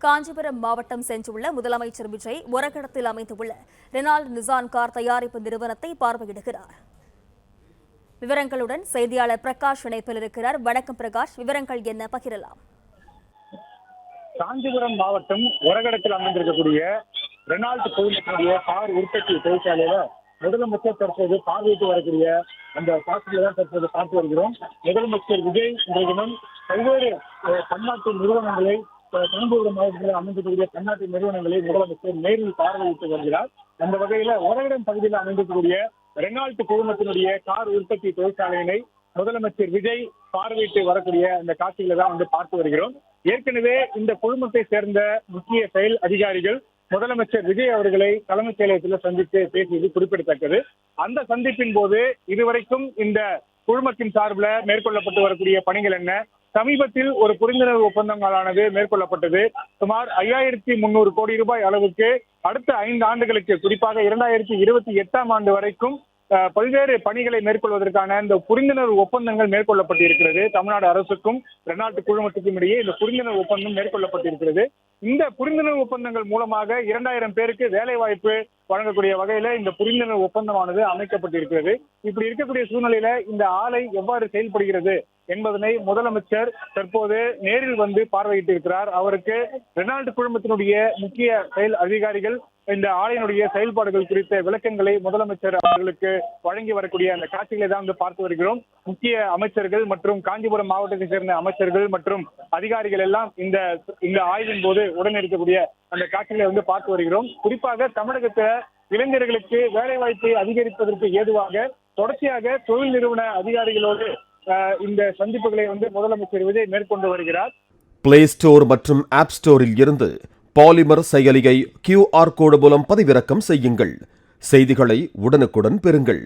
காஞ்சிபுரம் மாவட்டம் சென்றுள்ள முதலமைச்சர் விஜய் ஒரகடத்தில் அமைந்துள்ள ரெனால்ட் நிசான் கார் தயாரிப்பு நிறுவனத்தை பார்வையிடுகிறார். விவரங்களுடன் செய்தியாளர் பிரகாஷ் இணைப்பில் இருக்கிறார். வணக்கம் பிரகாஷ், விவரங்கள் என்ன பகிரலாம்? காஞ்சிபுரம் மாவட்டம் ஒரகடத்தில் அமைந்திருக்கக்கூடிய ரெனால்ட் குழுமத்தினுடைய கார் உற்பத்தி தொழிற்சாலையில முதலமைச்சர் தற்போது பார்வையிட்டு வரக்கூடிய அந்த காட்சிகளை தான் தற்போது பார்த்து வருகிறோம். முதலமைச்சர் விஜய் இன்றைய தினம் பல்வேறு பன்னாட்டு நிறுவனங்களை காஞ்சிபுரம் மாவட்டத்தில் அமைந்திருக்கக்கூடிய பன்னாட்டு நிறுவனங்களை முதலமைச்சர் நேரில் பார்வையிட்டு வருகிறார். அந்த வகையில ஒரகடம் பகுதியில் அமைந்திருக்கக்கூடிய ரெனால்ட் குழுமத்தினுடைய கார் உற்பத்தி தொழிற்சாலையினை முதலமைச்சர் விஜய் பார்வையிட்டு வரக்கூடிய அந்த காட்சிகளை தான் பார்த்து வருகிறோம். ஏற்கனவே இந்த குழுமத்தை சேர்ந்த முக்கிய செயல் அதிகாரிகள் முதலமைச்சர் விஜய் அவர்களை தலைமைச் செயலகத்தில் சந்தித்து பேசியது குறிப்பிடத்தக்கது. அந்த சந்திப்பின் போது இதுவரைக்கும் இந்த குழுமத்தின் சார்பில் மேற்கொள்ளப்பட்டு வரக்கூடிய பணிகள் என்ன, சமீபத்தில் ஒரு புரிந்துணர்வு ஒப்பந்தங்களானது மேற்கொள்ளப்பட்டது. சுமார் 5300 கோடி ரூபாய் அளவுக்கு அடுத்த 5 ஆண்டுகளுக்கு, குறிப்பாக 2028ஆம் ஆண்டு வரைக்கும் பல்வேறு பணிகளை மேற்கொள்வதற்கான இந்த புரிந்துணர்வு ஒப்பந்தங்கள் மேற்கொள்ளப்பட்டிருக்கிறது. தமிழ்நாடு அரசுக்கும் ரெனால்ட் குழுமத்துக்கும் இடையே இந்த புரிந்துணர்வு ஒப்பந்தம் மேற்கொள்ளப்பட்டிருக்கிறது. இந்த புரிந்துணர்வு ஒப்பந்தங்கள் மூலமாக 2000 பேருக்கு வேலை வாய்ப்பு வழங்கக்கூடிய வகையில இந்த புரிந்துணர்வு ஒப்பந்தமானது அமைக்கப்பட்டிருக்கிறது. இப்படி இருக்கக்கூடிய சூழ்நிலையில இந்த ஆலை எவ்வாறு செயல்படுகிறது என்பதனை முதலமைச்சர் தற்போது நேரில் வந்து பார்வையிட்டு இருக்கிறார். அவருக்கு ரெனால்ட் குழுமத்தினுடைய முக்கிய செயல் அதிகாரிகள் இந்த ஆலையினுடைய செயல்பாடுகள் குறித்த விளக்கங்களை முதலமைச்சர் அவர்களுக்கு வழங்கி வரக்கூடிய அந்த காட்சிகளை தான் பார்த்து வருகிறோம். முக்கிய அமைச்சர்கள் மற்றும் காஞ்சிபுரம் மாவட்டத்தை சேர்ந்த அமைச்சர்கள் மற்றும் அதிகாரிகள் எல்லாம் இந்த ஆய்வின் போது உடன் இருக்கக்கூடிய அந்த காட்சிகளை பார்த்து வருகிறோம். குறிப்பாக தமிழகத்துல இளைஞர்களுக்கு வேலை வாய்ப்பை அதிகரிப்பதற்கு ஏதுவாக தொடர்ச்சியாக தொழில் நிறுவன அதிகாரிகளோடு இந்த சந்திப்புகளை முதலமைச்சர் விஜய் மேற்கொண்டு வருகிறார். பிளே ஸ்டோர் மற்றும் ஆப் ஸ்டோரில் இருந்து பாலிமர் செயலியை QR கோடு மூலம் பதிவிறக்கம் செய்யுங்கள். செய்திகளை உடனுக்குடன் பெறுங்கள்.